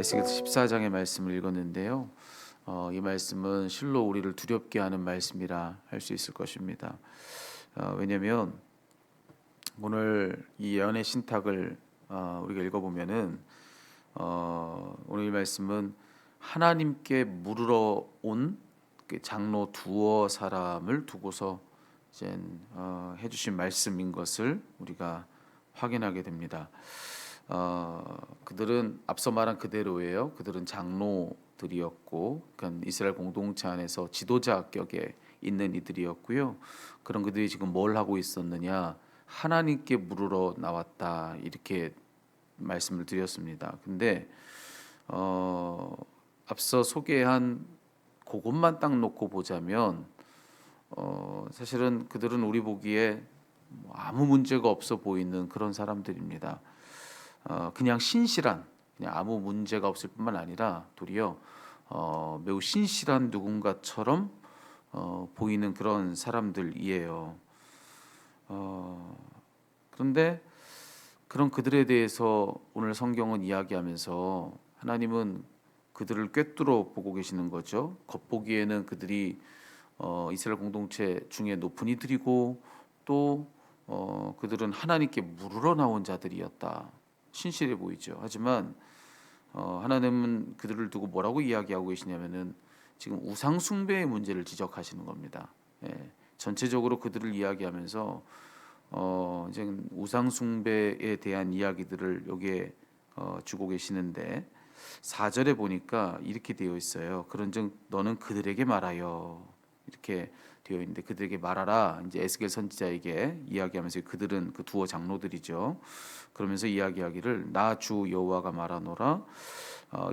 에스겔서 14장의 말씀을 읽었는데요. 이 말씀은 실로 우리를 두렵게 하는 말씀이라 할 수 있을 것입니다. 왜냐하면 오늘 이 예언의 신탁을 우리가 읽어보면은 오늘 이 말씀은 하나님께 물으러 온 장로 두어 사람을 두고서 이제 해주신 말씀인 것을 우리가 확인하게 됩니다. 그들은 앞서 말한 그대로예요. 그들은 장로들이었고, 그러니까 이스라엘 공동체 안에서 지도자 격에 있는 이들이었고요. 그런 그들이 지금 뭘 하고 있었느냐? 하나님께 물으러 나왔다 이렇게 말씀을 드렸습니다. 근데 앞서 소개한 그것만 딱 놓고 보자면 사실은 그들은 우리 보기에 아무 문제가 없어 보이는 그런 사람들입니다. 그냥 신실한, 그냥 아무 문제가 없을 뿐만 아니라 도리어 매우 신실한 누군가처럼 보이는 그런 사람들이에요. 그런데 그런 그들에 대해서 오늘 성경은 이야기하면서 하나님은 그들을 꿰뚫어 보고 계시는 거죠. 겉보기에는 그들이 이스라엘 공동체 중에 높은 이들이고 또 그들은 하나님께 물으러 나온 자들이었다. 신실해 보이죠. 하지만 하나님은 그들을 두고 뭐라고 이야기하고 계시냐면은 지금 우상 숭배의 문제를 지적하시는 겁니다. 예, 전체적으로 그들을 이야기하면서 이제 우상 숭배에 대한 이야기들을 여기에 주고 계시는데 4절에 보니까 이렇게 되어 있어요. 그런즉 너는 그들에게 말하여 이렇게 되어 있는데 그들에게 말하라. 이제 에스겔 선지자에게 이야기하면서 그들은 그 두어 장로들이죠. 그러면서 이야기하기를 나 주 여호와가 말하노라.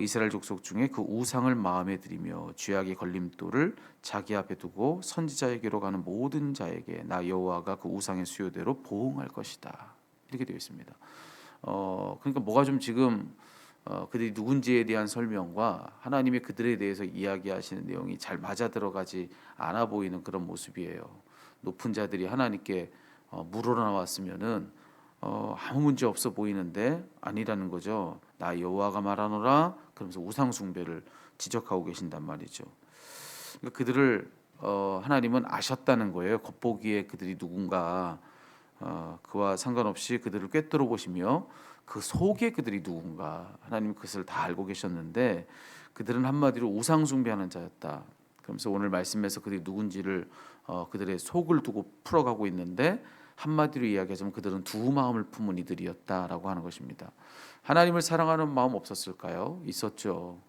이스라엘 족속 중에 그 우상을 마음에 들이며 죄악의 걸림돌을 자기 앞에 두고 선지자에게로 가는 모든 자에게 나 여호와가 그 우상의 수요대로 보응할 것이다. 이렇게 되어 있습니다. 그러니까 뭐가 좀 지금 그들이 누군지에 대한 설명과 하나님이 그들에 대해서 이야기하시는 내용이 잘 맞아 들어가지 않아 보이는 그런 모습이에요. 높은 자들이 하나님께 물으러 나왔으면은 아무 문제 없어 보이는데 아니라는 거죠. 나 여호와가 말하노라. 그러면서 우상 숭배를 지적하고 계신단 말이죠. 그러니까 그들을 하나님은 아셨다는 거예요. 겉보기에 그들이 누군가 그와 상관없이 그들을 꿰뚫어 보시며 그 속에 그들이 누군가 하나님 그것을 다 알고 계셨는데 그들은 한마디로 우상 숭배하는 자였다. 그러면서 오늘 말씀에서 그들이 누군지를 그들의 속을 두고 풀어가고 있는데 한마디로 이야기하자면 그들은 두 마음을 품은 이들이었다라고 하는 것입니다. 하나님을 사랑하는 마음 없었을까요? 있었죠.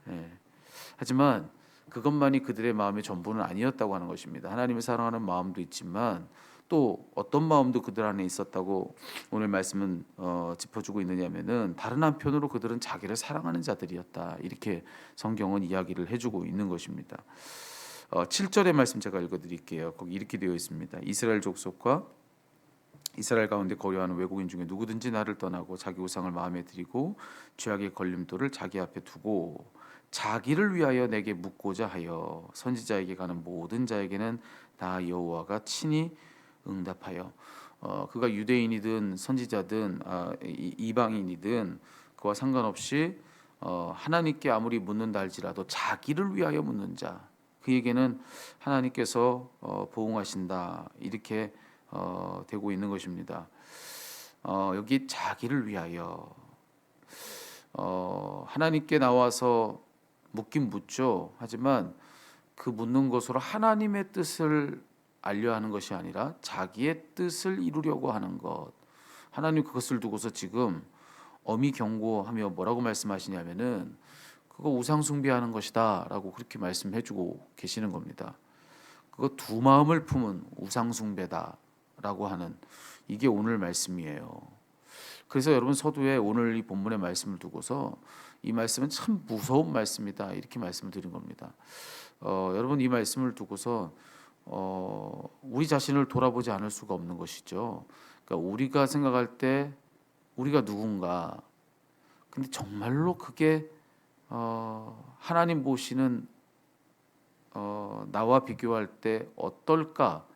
예. 하지만 그것만이 그들의 마음의 전부는 아니었다고 하는 것입니다. 하나님을 사랑하는 마음도 있지만 또 어떤 마음도 그들 안에 있었다고 오늘 말씀은 짚어주고 있느냐면은 다른 한편으로 그들은 자기를 사랑하는 자들이었다. 이렇게 성경은 이야기를 해주고 있는 것입니다. 7절의 말씀 제가 읽어드릴게요. 거기 이렇게 되어 있습니다. 이스라엘 족속과 이스라엘 가운데 거류하는 외국인 중에 누구든지 나를 떠나고 자기 우상을 마음에 들이고 죄악의 걸림돌을 자기 앞에 두고 자기를 위하여 내게 묻고자 하여 선지자에게 가는 모든 자에게는 나 여호와가 친히 응답하여 그가 유대인이든 선지자든 이방인이든 그와 상관없이 하나님께 아무리 묻는다 할지라도 자기를 위하여 묻는 자 그에게는 하나님께서 보응하신다 이렇게 되고 있는 것입니다. 여기 자기를 위하여 하나님께 나와서 묻긴 묻죠. 하지만 그 묻는 것으로 하나님의 뜻을 알려 하는 것이 아니라 자기의 뜻을 이루려고 하는 것. 하나님 그것을 두고서 지금 엄히 경고하며 뭐라고 말씀하시냐면은 그거 우상 숭배하는 것이다라고 그렇게 말씀해주고 계시는 겁니다. 그거 두 마음을 품은 우상 숭배다라고 하는 이게 오늘 말씀이에요. 그래서 여러분 서두에 오늘 이 본문의 말씀을 두고서 이 말씀은 참 무서운 말씀이다 이렇게 말씀을 드린 겁니다. 여러분 이 말씀을 두고서 우리 자신을 돌아보지 않을 수가 없는 것이죠. 그러니까 우리가 생각할 때 우리가 누군가 근데 정말로 그게 하나님 보시는 나와 비교할 때 어떨까?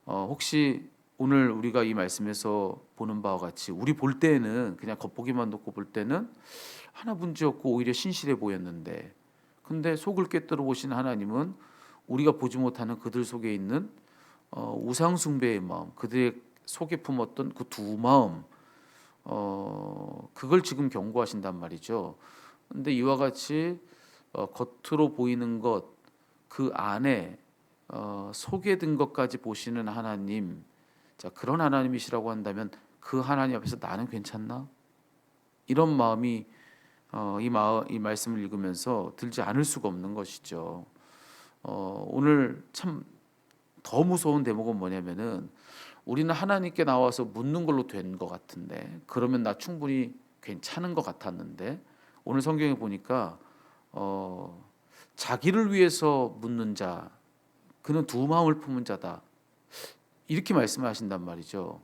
혹시 오늘 우리가 이 말씀에서 보는 바와 같이 우리 볼 때는 그냥 겉보기만 놓고 볼 때는 하나 문제 없고 오히려 신실해 보였는데, 근데 속을 꿰뚫어 보신 하나님은 우리가 보지 못하는 그들 속에 있는 우상 숭배의 마음, 그들의 속에 품었던 그 두 마음, 그걸 지금 경고하신단 말이죠. 근데 이와 같이 겉으로 보이는 것, 그 안에 속에 든 것까지 보시는 하나님, 자, 그런 하나님이시라고 한다면 그 하나님 앞에서 나는 괜찮나? 이런 마음이 이 말씀을 읽으면서 들지 않을 수가 없는 것이죠. 오늘 참 더 무서운 대목은 뭐냐면은, 우리는 하나님께 나와서 묻는 걸로 된 것 같은데, 그러면 나 충분히 괜찮은 것 같았는데, 오늘 성경에 보니까 자기를 위해서 묻는 자, 그는 두 마음을 품은 자다, 이렇게 말씀하신단 말이죠.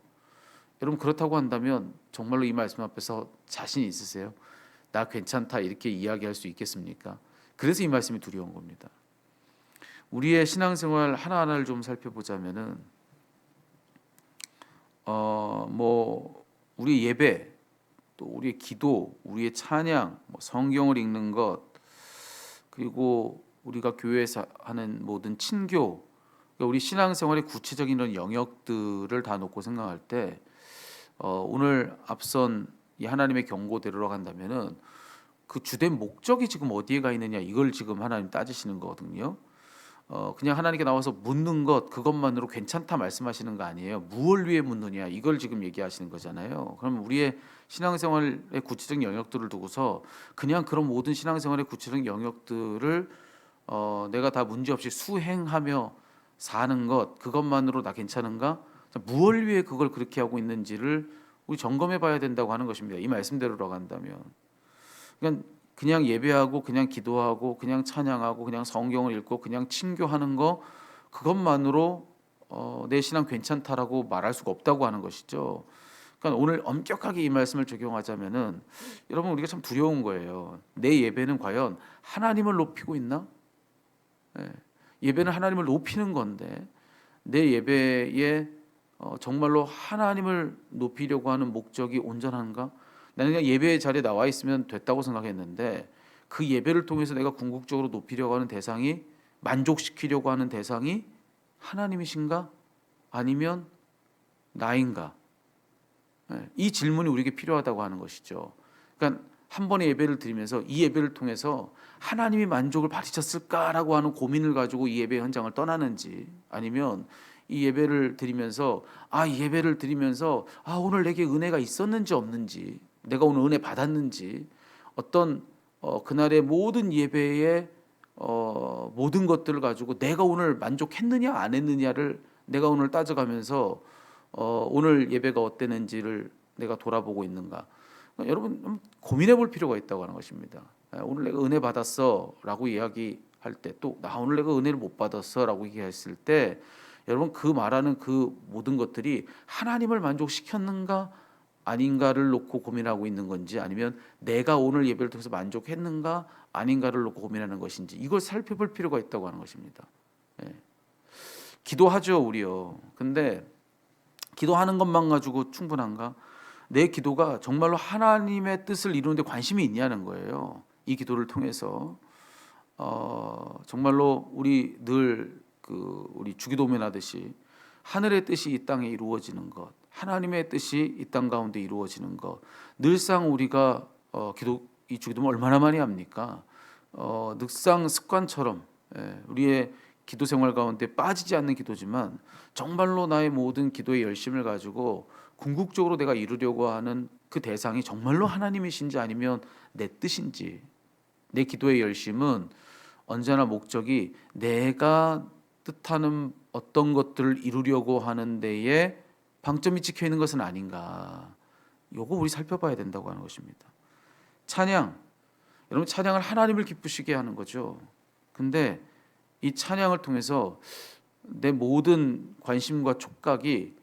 여러분, 그렇다고 한다면 정말로 이 말씀 앞에서 자신 있으세요? 나 괜찮다 이렇게 이야기할 수 있겠습니까? 그래서 이 말씀이 두려운 겁니다. 우리의 신앙생활 하나하나를 좀 살펴보자면은 우리 예배, 또 우리의 기도, 우리의 찬양, 성경을 읽는 것, 그리고 우리가 교회에서 하는 모든 친교, 그러니까 우리 신앙생활의 구체적인 이런 영역들을 다 놓고 생각할 때 오늘 앞선 이 하나님의 경고대로로 간다면은 그 주된 목적이 지금 어디에 가 있느냐, 이걸 지금 하나님 따지시는 거거든요. 그냥 하나님께 나와서 묻는 것, 그것만으로 괜찮다 말씀하시는 거 아니에요. 무엇을 위해 묻느냐, 이걸 지금 얘기하시는 거잖아요. 그럼 우리의 신앙생활의 구체적인 영역들을 두고서 그냥 그런 모든 신앙생활의 구체적인 영역들을 내가 다 문제없이 수행하며 사는 것, 그것만으로 나 괜찮은가? 무엇을 위해 그걸 그렇게 하고 있는지를 우리 점검해 봐야 된다고 하는 것입니다. 이 말씀대로로 간다면. 그냥 예배하고 그냥 기도하고 그냥 찬양하고 그냥 성경을 읽고 그냥 친교하는 거, 그것만으로 내 신앙 괜찮다라고 말할 수가 없다고 하는 것이죠. 그러니까 오늘 엄격하게 이 말씀을 적용하자면은, 여러분, 우리가 참 두려운 거예요. 내 예배는 과연 하나님을 높이고 있나? 예, 예배는 하나님을 높이는 건데 내 예배에 정말로 하나님을 높이려고 하는 목적이 온전한가? 나는 그냥 예배 자리에 나와 있으면 됐다고 생각했는데, 그 예배를 통해서 내가 궁극적으로 높이려고 하는 대상이, 만족시키려고 하는 대상이 하나님이신가? 아니면 나인가? 이 질문이 우리에게 필요하다고 하는 것이죠. 그러니까 한 번의 예배를 드리면서 이 예배를 통해서 하나님이 만족을 받으셨을까라고 하는 고민을 가지고 이 예배 현장을 떠나는지, 아니면 이 예배를 드리면서 오늘 내게 은혜가 있었는지 없는지, 내가 오늘 은혜 받았는지, 어떤 그날의 모든 예배의 모든 것들을 가지고 내가 오늘 만족했느냐 안 했느냐를 내가 오늘 따져가면서 오늘 예배가 어땠는지를 내가 돌아보고 있는가. 그러니까 여러분, 고민해 볼 필요가 있다고 하는 것입니다. 오늘 내가 은혜 받았어 라고 이야기할 때, 또 나 오늘 내가 은혜를 못 받았어 라고 얘기했을 때, 여러분, 그 말하는 그 모든 것들이 하나님을 만족시켰는가 아닌가를 놓고 고민하고 있는 건지, 아니면 내가 오늘 예배를 통해서 만족했는가 아닌가를 놓고 고민하는 것인지, 이걸 살펴볼 필요가 있다고 하는 것입니다. 기도하죠, 우리요. 근데 기도하는 것만 가지고 충분한가? 내 기도가 정말로 하나님의 뜻을 이루는 데 관심이 있냐는 거예요. 이 기도를 통해서 정말로 우리 늘 우리 주기도문 하듯이 하늘의 뜻이 이 땅에 이루어지는 것, 하나님의 뜻이 이 땅 가운데 이루어지는 것, 늘상 우리가 이 주기도문 얼마나 많이 합니까? 늑상 습관처럼 우리의 기도 생활 가운데 빠지지 않는 기도지만, 정말로 나의 모든 기도의 열심을 가지고 궁극적으로 내가 이루려고 하는 그 대상이 정말로 하나님이신지 아니면 내 뜻인지, 내 기도의 열심은 언제나 목적이 내가 뜻하는 어떤 것들을 이루려고 하는 데에 방점이 찍혀 있는 것은 아닌가, 요거 우리 살펴봐야 된다고 하는 것입니다. 찬양, 여러분, 찬양을 하나님을 기쁘시게 하는 거죠. 근데 이 찬양을 통해서 내 모든 관심과 촉각이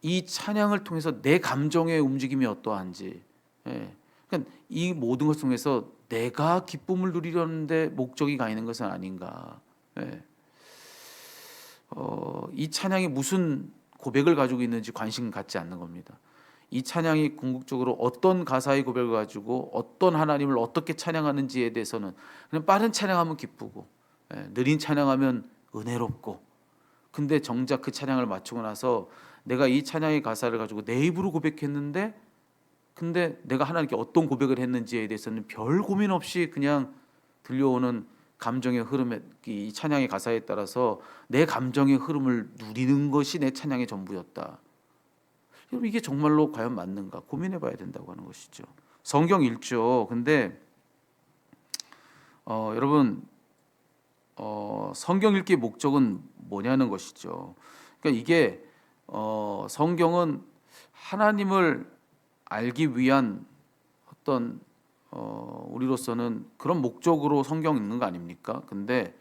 이 찬양을 통해서 내 감정의 움직임이 어떠한지, 그러니까 이 모든 것을 통해서 내가 기쁨을 누리려는데 목적이 가 있는 것은 아닌가. 이 찬양이 무슨 고백을 가지고 있는지 관심 갖지 않는 겁니다. 이 찬양이 궁극적으로 어떤 가사의 고백을 가지고 어떤 하나님을 어떻게 찬양하는지에 대해서는 그냥 빠른 찬양하면 기쁘고 느린 찬양하면 은혜롭고, 근데 정작 그 찬양을 마치고 나서 내가 이 찬양의 가사를 가지고 내 입으로 고백했는데, 근데 내가 하나님께 어떤 고백을 했는지에 대해서는 별 고민 없이 그냥 들려오는 감정의 흐름에, 이 찬양의 가사에 따라서 내 감정의 흐름을 누리는 것이 내 찬양의 전부였다. 여러분, 이게 정말로 과연 맞는가 고민해 봐야 된다고 하는 것이죠. 성경 읽죠. 근데 여러분, 성경 읽기의 목적은 뭐냐는 것이죠. 그러니까 이게 성경은 하나님을 알기 위한 어떤 우리로서는 그런 목적으로 성경 읽는 거 아닙니까? 근데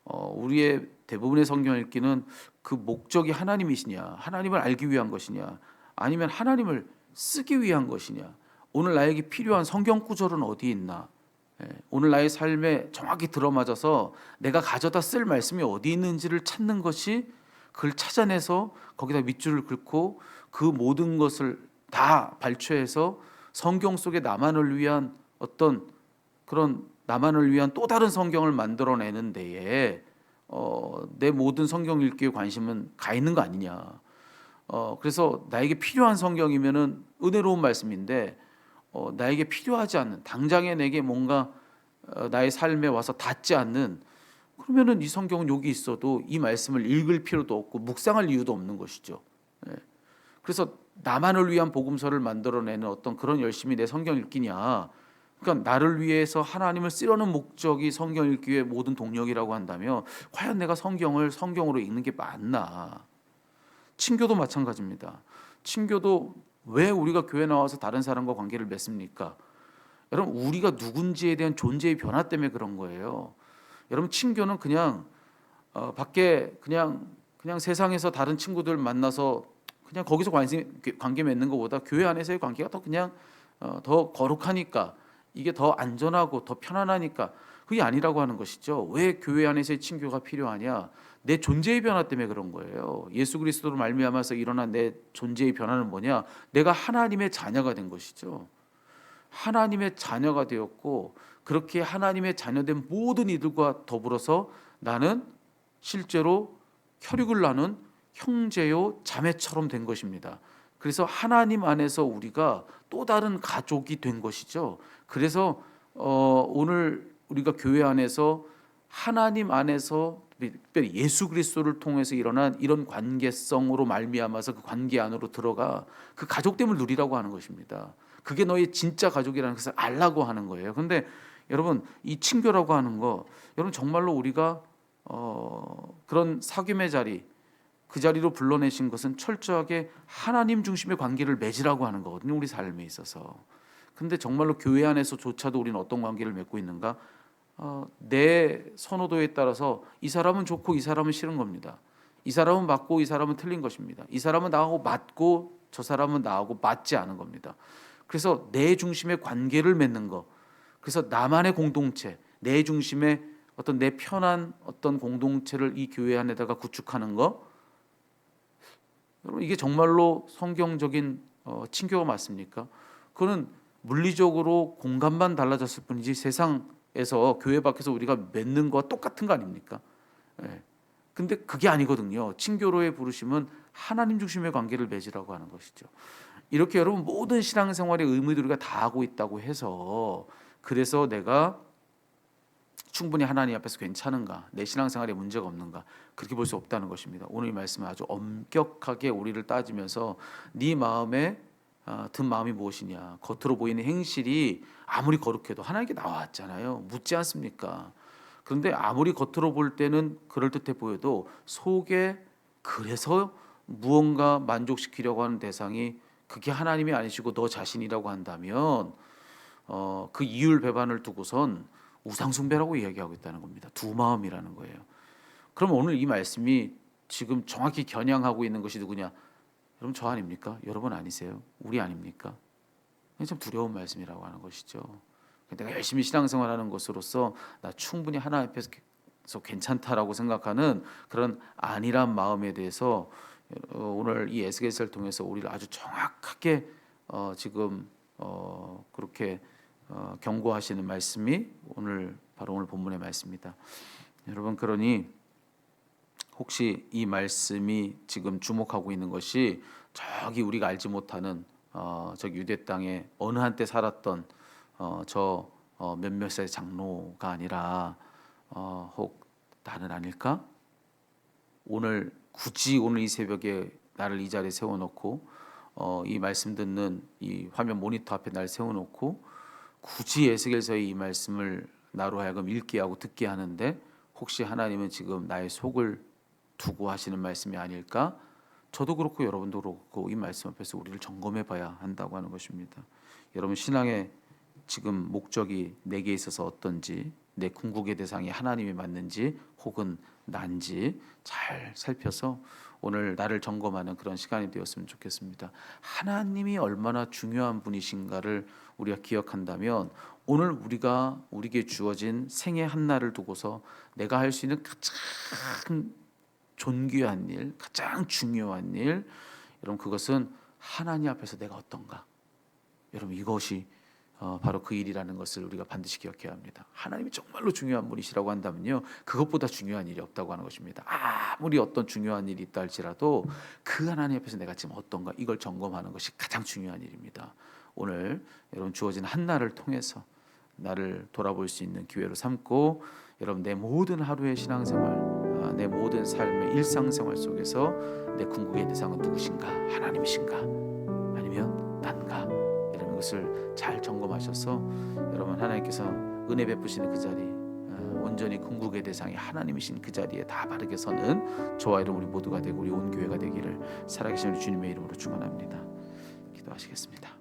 우리의 대부분의 성경 읽기는 그 목적이 하나님이시냐, 하나님을 알기 위한 것이냐, 아니면 하나님을 쓰기 위한 것이냐, 오늘 나에게 필요한 성경 구절은 어디 있나, 오늘 나의 삶에 정확히 들어맞아서 내가 가져다 쓸 말씀이 어디 있는지를 찾는 것이, 그걸 찾아내서 거기다 밑줄을 긋고 그 모든 것을 다 발췌해서 성경 속에 나만을 위한 어떤 그런 나만을 위한 또 다른 성경을 만들어내는 데에 내 모든 성경 읽기에 관심은 가 있는 거 아니냐. 그래서 나에게 필요한 성경이면은 은혜로운 말씀인데, 나에게 필요하지 않는, 당장에 내게 뭔가 나의 삶에 와서 닿지 않는, 그러면은 이 성경은 여기 있어도 이 말씀을 읽을 필요도 없고 묵상할 이유도 없는 것이죠. 그래서 나만을 위한 복음서를 만들어내는 어떤 그런 열심히 내 성경 읽기냐, 그러니까 나를 위해서 하나님을 쓰려는 목적이 성경 읽기의 모든 동력이라고 한다면 과연 내가 성경을 성경으로 읽는 게 맞나? 친교도 마찬가지입니다. 친교도 왜 우리가 교회 나와서 다른 사람과 관계를 맺습니까? 여러분, 우리가 누군지에 대한 존재의 변화 때문에 그런 거예요. 여러분, 친교는 그냥 밖에 그냥 세상에서 다른 친구들 만나서 그냥 거기서 관계 맺는 것보다 교회 안에서의 관계가 더 그냥 더 거룩하니까, 이게 더 안전하고 더 편안하니까 그게 아니라고 하는 것이죠. 왜 교회 안에서의 친교가 필요하냐? 내 존재의 변화 때문에 그런 거예요. 예수 그리스도로 말미암아서 일어난 내 존재의 변화는 뭐냐? 내가 하나님의 자녀가 된 것이죠. 하나님의 자녀가 되었고, 그렇게 하나님의 자녀된 모든 이들과 더불어서 나는 실제로 혈육을 나눈 형제요 자매처럼 된 것입니다. 그래서 하나님 안에서 우리가 또 다른 가족이 된 것이죠. 그래서 오늘 우리가 교회 안에서 하나님 안에서 특별히 예수 그리스도를 통해서 일어난 이런 관계성으로 말미암아서 그 관계 안으로 들어가 그 가족됨을 누리라고 하는 것입니다. 그게 너의 진짜 가족이라는 것을 알라고 하는 거예요. 그런데 여러분, 이 친교라고 하는 거, 여러분 정말로 우리가 그런 사귐의 자리, 그 자리로 불러내신 것은 철저하게 하나님 중심의 관계를 맺으라고 하는 거거든요, 우리 삶에 있어서. 근데 정말로 교회 안에서조차도 우리는 어떤 관계를 맺고 있는가? 내 선호도에 따라서 이 사람은 좋고 이 사람은 싫은 겁니다. 이 사람은 맞고 이 사람은 틀린 것입니다. 이 사람은 나하고 맞고 저 사람은 나하고 맞지 않은 겁니다. 그래서 내 중심의 관계를 맺는 거, 그래서 나만의 공동체, 내 중심의 어떤 내 편한 어떤 공동체를 이 교회 안에다가 구축하는 거, 여러분 이게 정말로 성경적인 친교가 맞습니까? 그거는 물리적으로 공간만 달라졌을 뿐이지 세상에서 교회 밖에서 우리가 맺는 거와 똑같은 거 아닙니까? 근데 그게 아니거든요. 친교로의 부르심은 하나님 중심의 관계를 맺으라고 하는 것이죠. 이렇게 여러분 모든 신앙생활의 의무들 우리가 다 하고 있다고 해서, 그래서 내가 충분히 하나님 앞에서 괜찮은가, 내 신앙생활에 문제가 없는가, 그렇게 볼 수 없다는 것입니다. 오늘 이 말씀은 아주 엄격하게 우리를 따지면서 네 마음에 든 마음이 무엇이냐, 겉으로 보이는 행실이 아무리 거룩해도 하나님께 나왔잖아요. 묻지 않습니까? 그런데 아무리 겉으로 볼 때는 그럴듯해 보여도 속에 그래서 무언가 만족시키려고 하는 대상이 그게 하나님이 아니시고 너 자신이라고 한다면 그 이율배반을 두고선 우상숭배라고 이야기하고 있다는 겁니다. 두 마음이라는 거예요. 그럼 오늘 이 말씀이 지금 정확히 겨냥하고 있는 것이 누구냐? 여러분 저 아닙니까? 여러분 아니세요? 우리 아닙니까? 참 두려운 말씀이라고 하는 것이죠. 내가 열심히 신앙생활하는 것으로서 나 충분히 하나님 앞에서 괜찮다라고 생각하는 그런 안일한 마음에 대해서 오늘 이 에스겔서를 통해서 우리를 아주 정확하게 지금 그렇게 경고하시는 말씀이 바로 오늘 본문의 말씀입니다. 여러분, 그러니 혹시 이 말씀이 지금 주목하고 있는 것이 저기 우리가 알지 못하는 저기 유대 땅에 어느 한때 살았던 저 몇몇의 장로가 아니라 혹 나는 아닐까? 굳이 오늘 이 새벽에 나를 이 자리에 세워놓고 이 말씀 듣는 이 화면 모니터 앞에 날 세워놓고 굳이 에스겔서의 이 말씀을 나로 하여금 읽게 하고 듣게 하는데 혹시 하나님은 지금 나의 속을 두고 하시는 말씀이 아닐까? 저도 그렇고 여러분도 그렇고 이 말씀 앞에서 우리를 점검해 봐야 한다고 하는 것입니다. 여러분, 신앙의 지금 목적이 내게 있어서 어떤지, 내 궁극의 대상이 하나님이 맞는지 혹은 난지 잘 살펴서 오늘 나를 점검하는 그런 시간이 되었으면 좋겠습니다. 하나님이 얼마나 중요한 분이신가를 우리가 기억한다면 오늘 우리에게 주어진 생의 한 날을 두고서 내가 할 수 있는 가장 존귀한 일, 가장 중요한 일, 여러분, 그것은 하나님 앞에서 내가 어떤가. 여러분, 이것이 바로 그 일이라는 것을 우리가 반드시 기억해야 합니다. 하나님이 정말로 중요한 분이시라고 한다면요, 그것보다 중요한 일이 없다고 하는 것입니다. 아무리 어떤 중요한 일이 있다 할지라도 그 하나님 앞에서 내가 지금 어떤가, 이걸 점검하는 것이 가장 중요한 일입니다. 오늘 여러분 주어진 한 날을 통해서 나를 돌아볼 수 있는 기회로 삼고, 여러분, 내 모든 하루의 신앙생활, 내 모든 삶의 일상생활 속에서 내 궁극의 대상은 누구신가? 하나님이신가? 아니면 난가? 이런 것을 잘 점검하셔서 여러분, 하나님께서 은혜 베푸시는 그 자리, 온전히 궁극의 대상이 하나님이신 그 자리에 다 바르게 서는 저와 여러분 우리 모두가 되고 우리 온 교회가 되기를 살아계신 우리 주님의 이름으로 축원합니다. 기도하시겠습니다.